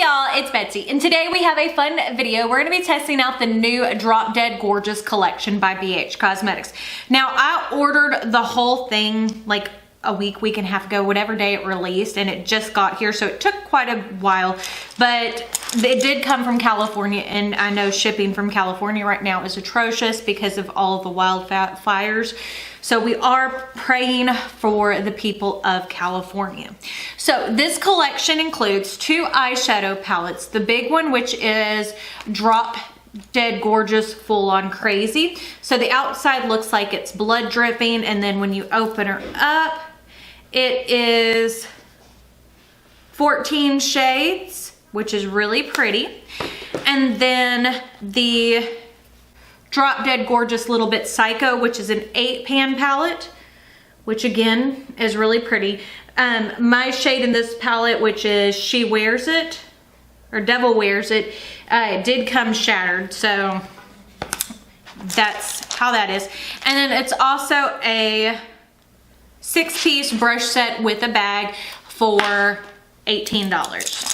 Hey y'all, it's Betsy, and today we have a fun video. We're going to be testing out the new Drop Dead Gorgeous collection by BH Cosmetics. Now, I ordered the whole thing like a week and a half ago, whatever day it released, and it just got here, so it took quite a while, but it did come from California, and I know shipping from California right now is atrocious because of all of the wildfires. So we are praying for the people of California. So this collection includes 2 eyeshadow palettes. The big one, which is Drop Dead Gorgeous Full On Crazy. So the outside looks like it's blood dripping, and then when you open her up, it is 14 shades, which is really pretty. And then the Drop Dead Gorgeous Little Bit Psycho, which is an 8-pan palette, which again is really pretty. My shade in this palette, which is She Wears It, or Devil Wears It, it did come shattered, so that's how that is. And then it's also a 6-piece brush set with a bag for $18.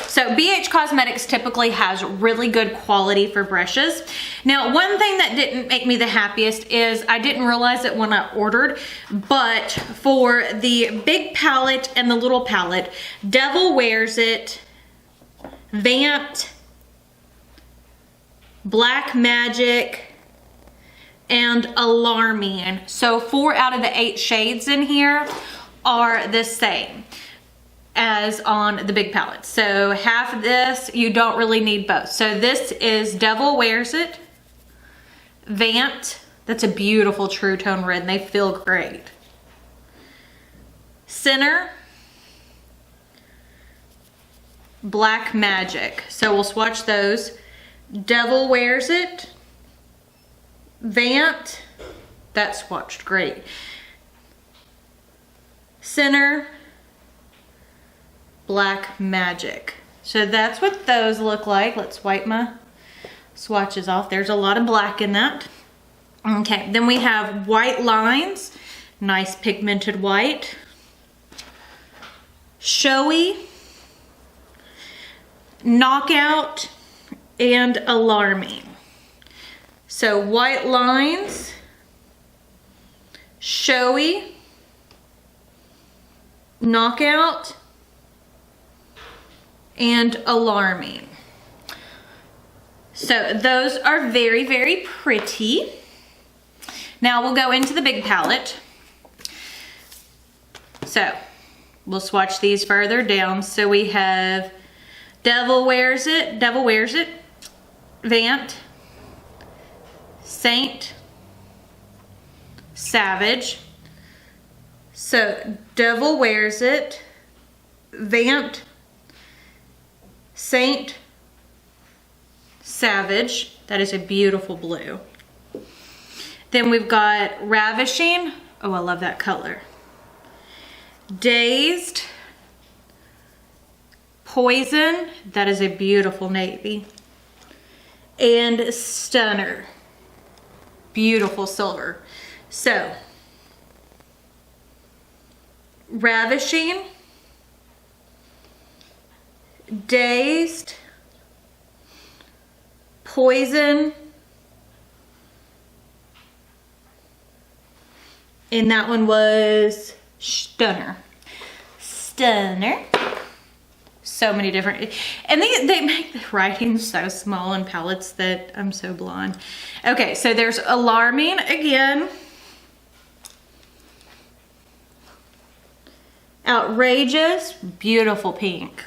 So BH Cosmetics typically has really good quality for brushes. Now, one thing that didn't make me the happiest is I didn't realize it when I ordered, but for the big palette and the little palette, Devil Wears It, Vamped, Black Magic, and Alarming. So 4 out of the 8 shades in here are the same as on the big palette. So half of this, you don't really need both. So this is Devil Wears It, Vamped, that's a beautiful True Tone red and they feel great. Center, Black Magic. So we'll swatch those. Devil Wears It, Vamped, that swatched great. Center, Black Magic. So that's what those look like. Let's wipe my swatches off. There's a lot of black in that. Okay, then we have White Lines, nice pigmented white. Showy, Knockout, and Alarming. So White Lines, Showy, Knockout, and Alarming. So those are very, very pretty. Now we'll go into the big palette. So we'll swatch these further down. So we have Devil Wears It, Vamped, Saint, Savage. So Devil Wears It, Vamped, Saint, Savage. That is a beautiful blue. Then we've got Ravishing. Oh, I love that color. Dazed, Poison. That is a beautiful navy. And Stunner. Beautiful silver. So, Ravishing, Dazed, Poison, and that one was Stunner. Stunner. So many different, and they make the writing so small in palettes that I'm so blind. Okay, so there's Alarming again. Outrageous, beautiful pink.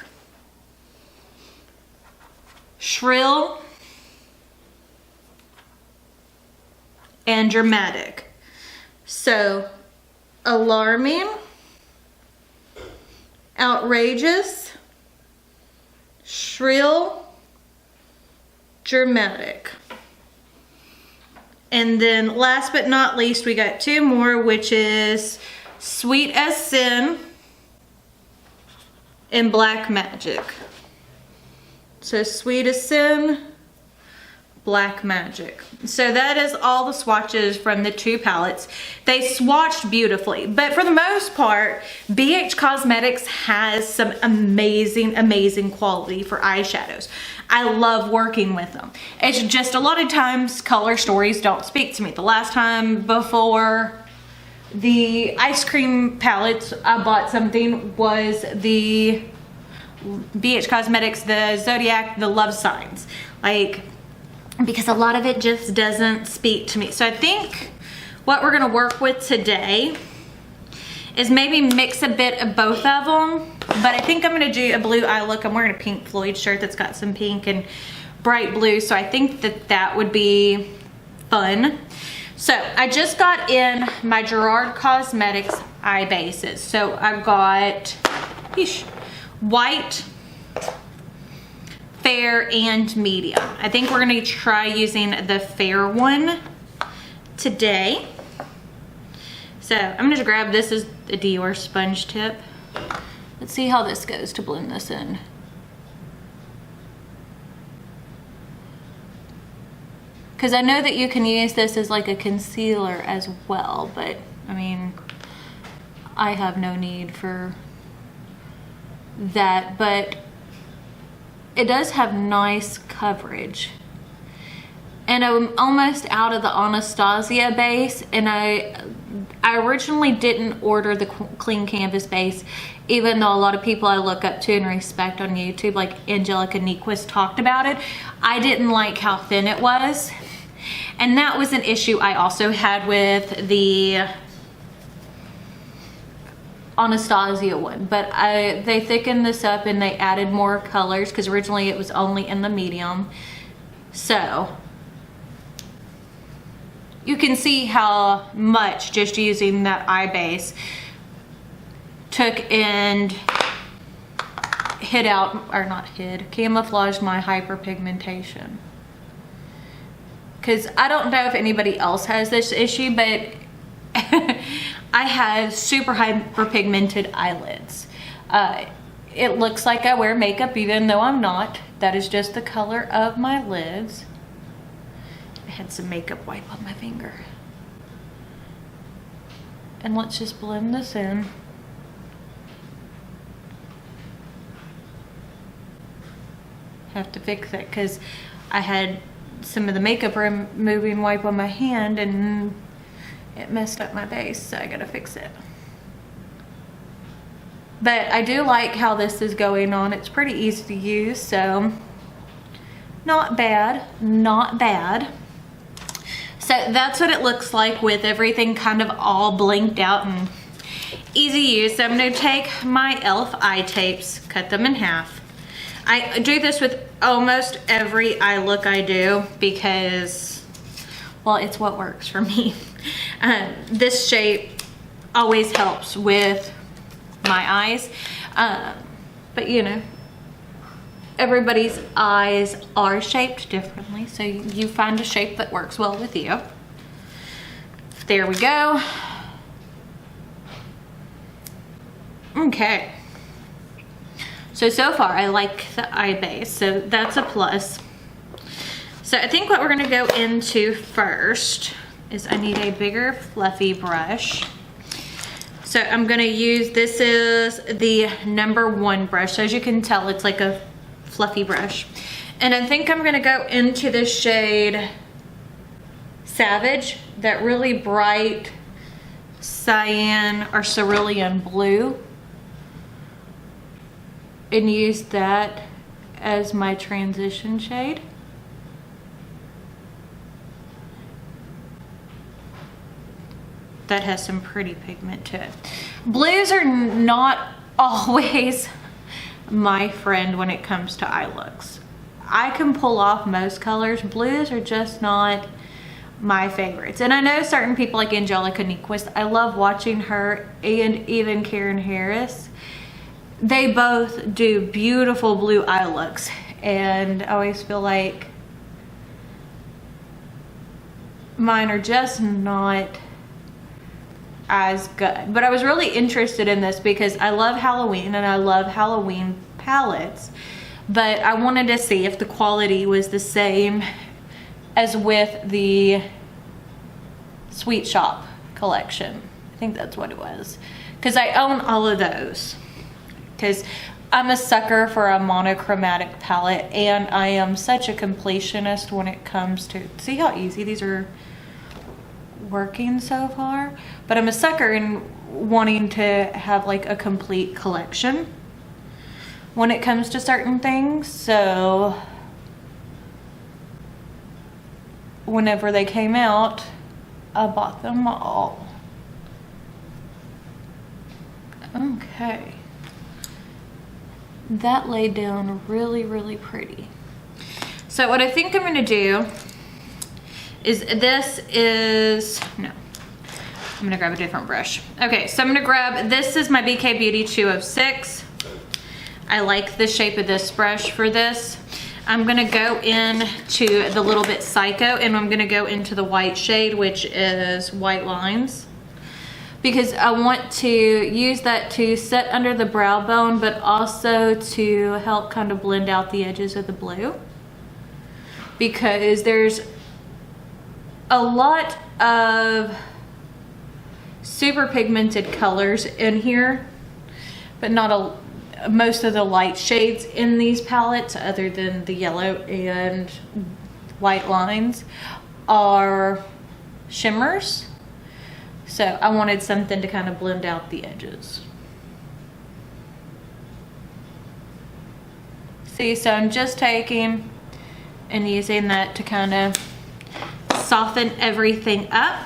Shrill, and Dramatic. So Alarming, Outrageous, Shrill, Dramatic. And then last but not least, we got 2 more, which is Sweet as Sin and Black Magic. So Sweet as Sin, Black Magic. So that is all the swatches from the 2 palettes. They swatched beautifully, but for the most part, BH Cosmetics has some amazing quality for eyeshadows. I love working with them. It's just a lot of times color stories don't speak to me. The last time before the ice cream palettes I bought something was the BH Cosmetics, the Zodiac, the Love Signs. Like, because a lot of it just doesn't speak to me. So I think what we're gonna work with today is maybe mix a bit of both of them. But I think I'm gonna do a blue eye look. I'm wearing a Pink Floyd shirt that's got some pink and bright blue. So I think that that would be fun. So I just got in my Gerard Cosmetics eye bases. So I've got white, fair, and medium. I think we're gonna try using the fair one today. So I'm gonna just grab, this is a Dior sponge tip. Let's see how this goes to blend this in. Because I know that you can use this as like a concealer as well, but I mean, I have no need for that, but it does have nice coverage. And I'm almost out of the Anastasia base, and I originally didn't order the clean canvas base, even though a lot of people I look up to and respect on YouTube, like Angelica Nyquist, talked about it. I didn't like how thin it was, and that was an issue I also had with the Anastasia one. But they thickened this up and they added more colors, because originally it was only in the medium. So you can see how much just using that eye base took and hid out, or not hid, camouflaged my hyperpigmentation. Because I don't know if anybody else has this issue, but I have super hyperpigmented eyelids. It looks like I wear makeup even though I'm not. That is just the color of my lids. I had some makeup wipe on my finger. And let's just blend this in. Have to fix it because I had some of the makeup removing wipe on my hand and it messed up my base, so I gotta fix it. But I do like how this is going on. It's pretty easy to use, so not bad, not bad. So that's what it looks like with everything kind of all blinked out and easy use. So I'm gonna take my e.l.f. eye tapes, cut them in half. I do this with almost every eye look I do because, well, it's what works for me. This shape always helps with my eyes. But you know, everybody's eyes are shaped differently, so you find a shape that works well with you. There we go. Okay. So far I like the eye base, so that's a plus. So I think what we're gonna go into first is I need a bigger fluffy brush. So I'm gonna use, this is the #1 brush. So as you can tell, it's like a fluffy brush. And I think I'm gonna go into the shade Savage, that really bright cyan or cerulean blue, and use that as my transition shade. That has some pretty pigment to it. Blues are not always my friend when it comes to eye looks. I can pull off most colors. Blues are just not my favorites. And I know certain people like Angelica Nyquist, I love watching her, and even Karen Harris. They both do beautiful blue eye looks, and I always feel like mine are just not as good. But I was really interested in this because I love Halloween and I love Halloween palettes, but I wanted to see if the quality was the same as with the Sweet Shop collection. I think that's what it was. Because I own all of those. Because I'm a sucker for a monochromatic palette, and I am such a completionist when it comes to, see how easy these are working so far? But I'm a sucker in wanting to have like a complete collection when it comes to certain things. So whenever they came out, I bought them all. Okay. That laid down really, really pretty. So what I think I'm gonna do is I'm gonna grab a different brush. Okay, so I'm gonna grab, this is my BK Beauty 206. I like the shape of this brush for this. I'm gonna go into the Little Bit Psycho, and I'm gonna go into the white shade, which is White Lines, because I want to use that to set under the brow bone, but also to help kind of blend out the edges of the blue, because there's a lot of super pigmented colors in here, but not most of the light shades in these palettes, other than the yellow and White Lines, are shimmers. So I wanted something to kind of blend out the edges. See, so I'm just taking and using that to kind of soften everything up.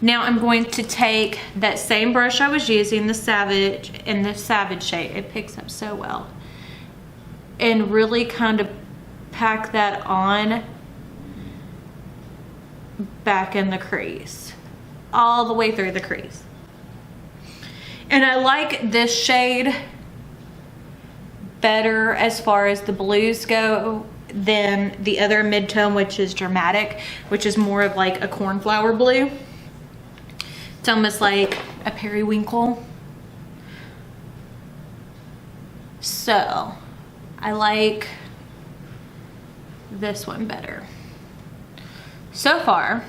Now I'm going to take that same brush I was using, the Savage, in the Savage shade, it picks up so well, and really kind of pack that on back in the crease, all the way through the crease. And I like this shade better as far as the blues go than the other mid-tone, which is Dramatic, which is more of like a cornflower blue. It's almost like a periwinkle. So I like this one better. So far,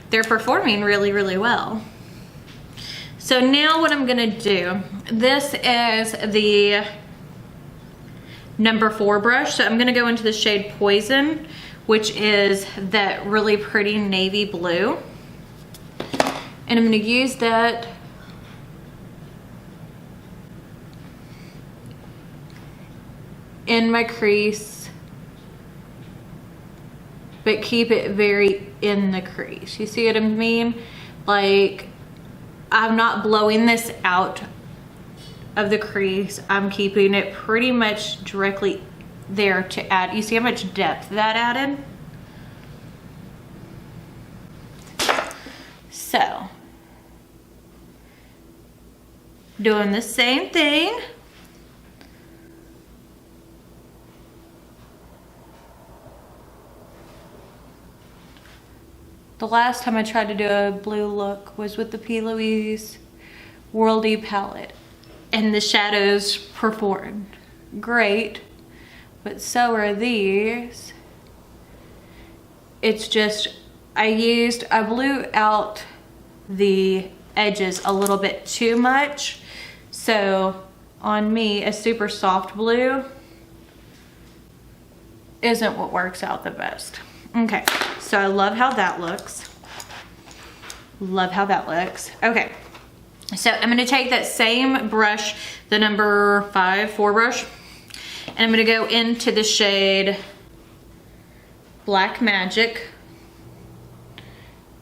they're performing really, really well. So now what I'm gonna do, this is the number 4 brush. So I'm gonna go into the shade Poison, which is that really pretty navy blue. And I'm gonna use that in my crease, but keep it very in the crease. You see what I mean? Like, I'm not blowing this out of the crease. I'm keeping it pretty much directly there to add. You see how much depth that added? So, doing the same thing. The last time I tried to do a blue look was with the P. Louise Worldy palette, and the shadows performed great, but so are these. It's just, I blew out the edges a little bit too much. So on me, a super soft blue isn't what works out the best. Okay, so I love how that looks. Love how that looks. Okay, so I'm gonna take that same brush, the number 4 brush, and I'm gonna go into the shade Black Magic.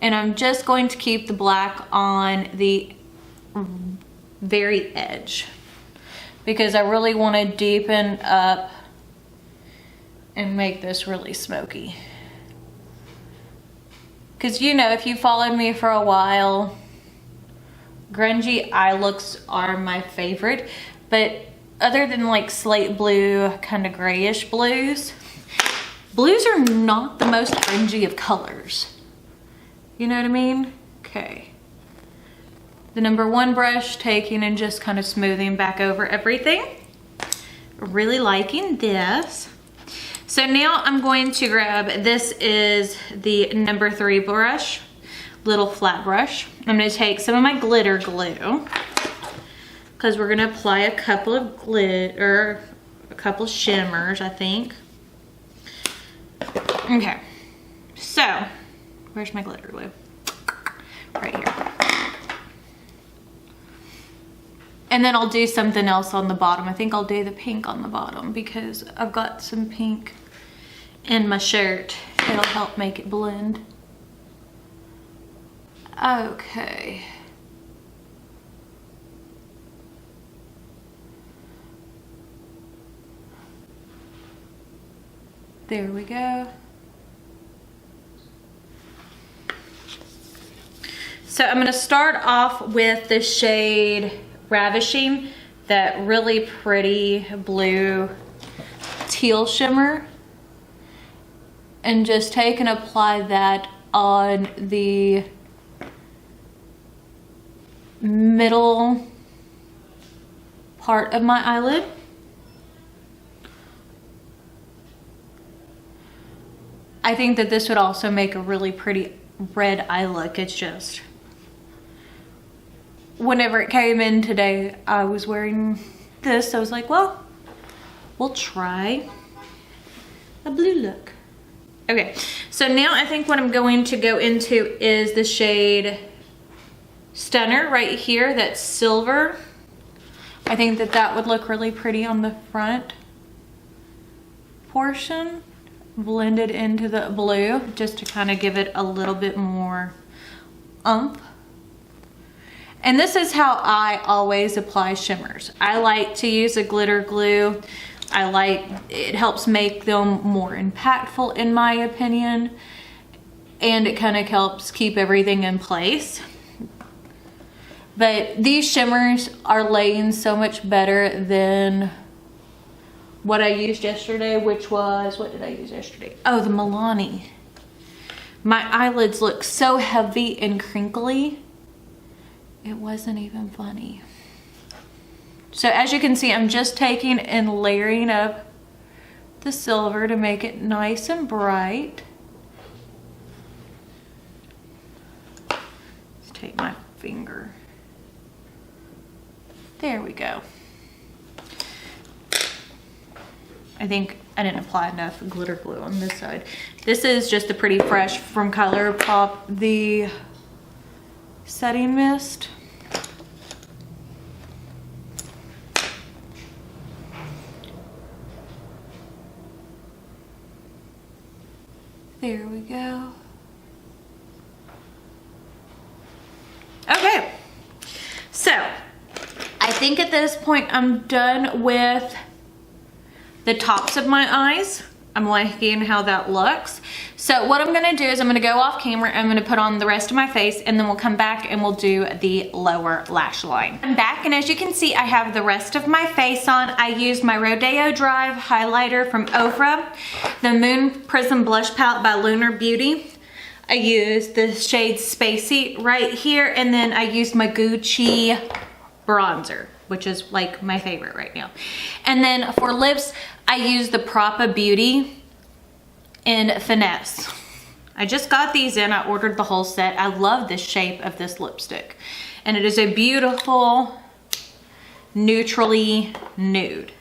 And I'm just going to keep the black on the very edge, because I really want to deepen up and make this really smoky. Because, you know, if you followed me for a while, grungy eye looks are my favorite. But other than like slate blue, kind of grayish blues, blues are not the most grungy of colors. You know what I mean? Okay. The number 1 brush, taking and just kind of smoothing back over everything. Really liking this. So now I'm going to grab, this is the number 3 brush, little flat brush. I'm gonna take some of my glitter glue because we're gonna apply a couple of glitter, a couple shimmers, I think. Okay, so where's my glitter glue? Right here. And then I'll do something else on the bottom. I think I'll do the pink on the bottom because I've got some pink in my shirt. It'll help make it blend. Okay. There we go. So I'm gonna start off with the shade Ravishing, that really pretty blue teal shimmer, and just take and apply that on the middle part of my eyelid. I think that this would also make a really pretty red eye look. It's just, whenever it came in today, I was wearing this. I was like, well, we'll try a blue look. Okay, so now I think what I'm going to go into is the shade Stunner right here, that's silver. I think that that would look really pretty on the front portion, blended into the blue, just to kind of give it a little bit more oomph. And this is how I always apply shimmers. I like to use a glitter glue. It helps make them more impactful in my opinion. And it kind of helps keep everything in place. But these shimmers are laying so much better than what I used yesterday, which was, what did I use yesterday? Oh, the Milani. My eyelids look so heavy and crinkly. It wasn't even funny. So as you can see, I'm just taking and layering up the silver to make it nice and bright. Let's take my finger. There we go. I think I didn't apply enough glitter glue on this side. This is just a Pretty Fresh from ColourPop, the setting mist. There we go. Okay, so I think at this point I'm done with the tops of my eyes. I'm liking how that looks. So what I'm gonna do is I'm gonna go off camera, I'm gonna put on the rest of my face, and then we'll come back and we'll do the lower lash line. I'm back, and as you can see, I have the rest of my face on. I used my Rodeo Drive highlighter from Ofra, the Moon Prism Blush Palette by Lunar Beauty. I used the shade Spacey right here, and then I used my Gucci bronzer, which is like my favorite right now. And then for lips, I used the Propa Beauty in Finesse. I just got these in, I ordered the whole set. I love the shape of this lipstick. And it is a beautiful, neutrally nude.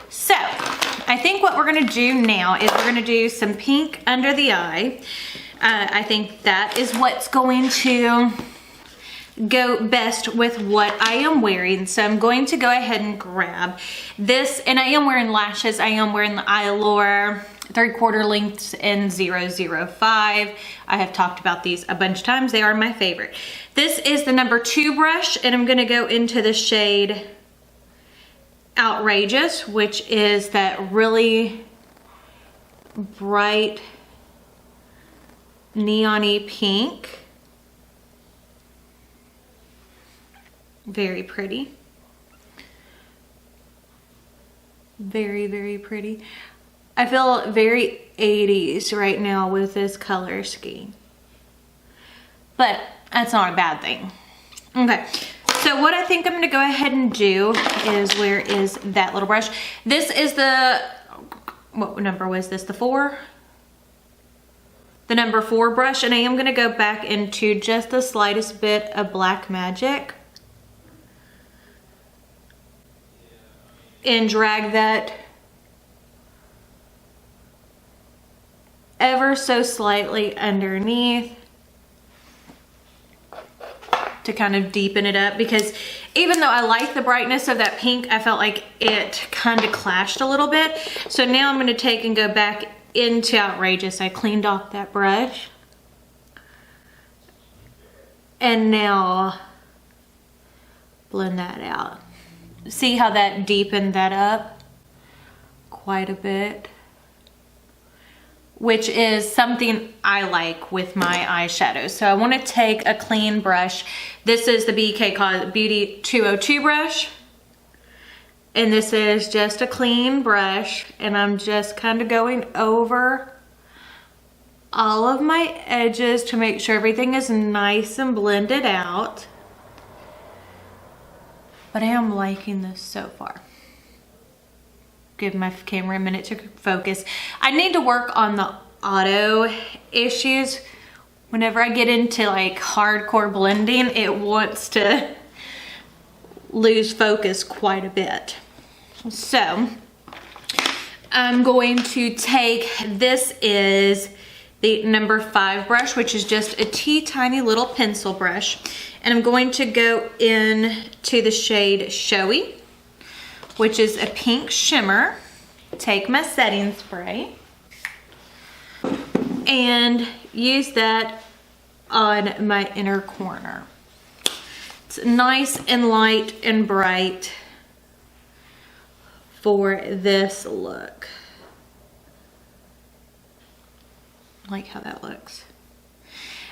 So, I think what we're gonna do now is we're gonna do some pink under the eye. I think that is what's going to go best with what I am wearing. So I'm going to go ahead and grab this, and I am wearing lashes. I am wearing the Allure 3/4 lengths in 005. I have talked about these a bunch of times. They are my favorite. This is the number 2 brush, and I'm gonna go into the shade Outrageous, which is that really bright neon-y pink. Very pretty. Very, very pretty. I feel very 80s right now with this color scheme. But that's not a bad thing. Okay, so what I think I'm gonna go ahead and do is, where is that little brush? This is the what number was this? The 4? The number 4 brush, and I am gonna go back into just the slightest bit of Black Magic and drag that ever so slightly underneath to kind of deepen it up, because even though I like the brightness of that pink, I felt like it kind of clashed a little bit. So now I'm going to take and go back into Outrageous. I cleaned off that brush. And now blend that out. See how that deepened that up quite a bit? Which is something I like with my eyeshadows. So I want to take a clean brush. This is the BK Beauty 202 brush. And this is just a clean brush. And I'm just kind of going over all of my edges to make sure everything is nice and blended out. But I am liking this so far. Give my camera a minute to focus. I need to work on the auto issues. Whenever I get into like hardcore blending, it wants to lose focus quite a bit. So I'm going to take, this is the number 5 brush, which is just a tiny little pencil brush. And I'm going to go in to the shade Showy, which is a pink shimmer. Take my setting spray and use that on my inner corner. It's nice and light and bright for this look. I like how that looks.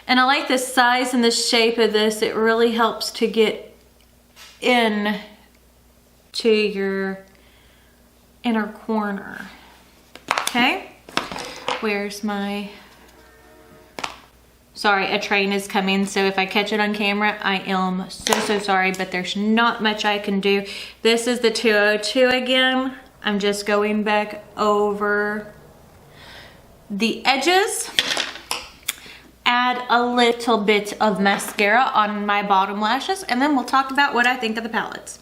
And I like the size and the shape of this. It really helps to get in to your inner corner. Okay, where's my, sorry, a train is coming, so if I catch it on camera, I am so sorry, but there's not much I can do. This is the 202 again. I'm just going back over the edges. Add a little bit of mascara on my bottom lashes, and then we'll talk about what I think of the palettes.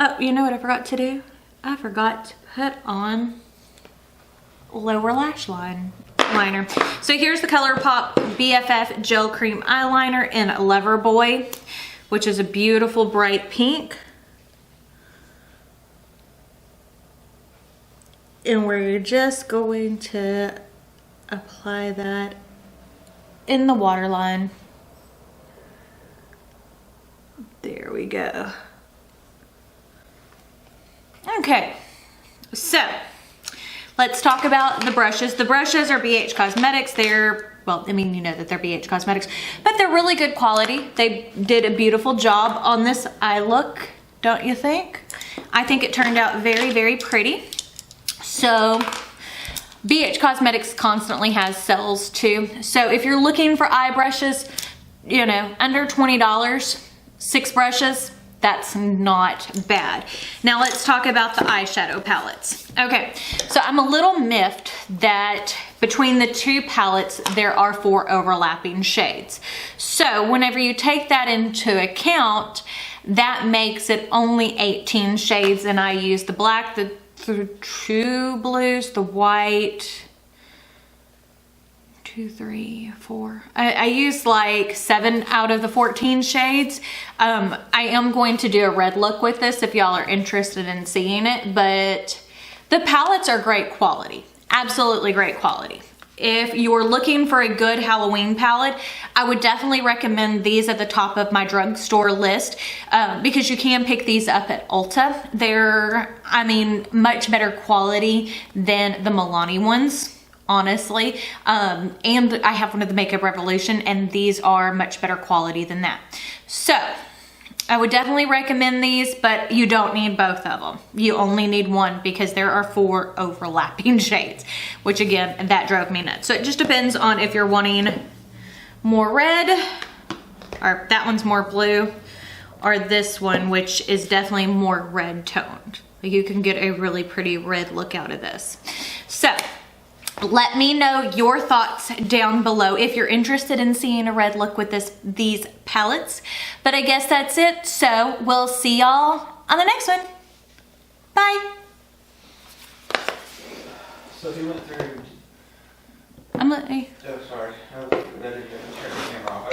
Oh, you know what I forgot to do? I forgot to put on lower lash liner. So here's the ColourPop BFF Gel Cream Eyeliner in Loverboy, which is a beautiful bright pink. And we're just going to apply that in the waterline. There we go. Okay, so let's talk about the brushes. The brushes are BH Cosmetics. They're, well, I mean, you know that they're BH Cosmetics, but they're really good quality. They did a beautiful job on this eye look, don't you think? I think it turned out very pretty. So BH Cosmetics constantly has sales too. So if you're looking for eye brushes, you know, under $20, 6 brushes, that's not bad. Now let's talk about the eyeshadow palettes. Okay, so I'm a little miffed that between the 2 palettes, there are 4 overlapping shades. So whenever you take that into account, that makes it only 18 shades, and I use the black, the 2 blues, the white, 2, 3, 4. I used like 7 out of the 14 shades. I am going to do a red look with this if y'all are interested in seeing it, but the palettes are great quality, absolutely great quality. If you're looking for a good Halloween palette, I would definitely recommend these at the top of my drugstore list because you can pick these up at Ulta. They're, I mean, much better quality than the Milani ones, honestly. And I have one of the Makeup Revolution, and these are much better quality than that. So I would definitely recommend these, but you don't need both of them. You only need one because there are 4 overlapping shades, which again, that drove me nuts. So it just depends on if you're wanting more red, or that one's more blue, or this one, which is definitely more red toned. You can get a really pretty red look out of this. So let me know your thoughts down below if you're interested in seeing a red look with these palettes. But I guess that's it. So we'll see y'all on the next one. Bye. So if you went through... I'm like... Oh, sorry. I didn't turn the camera off.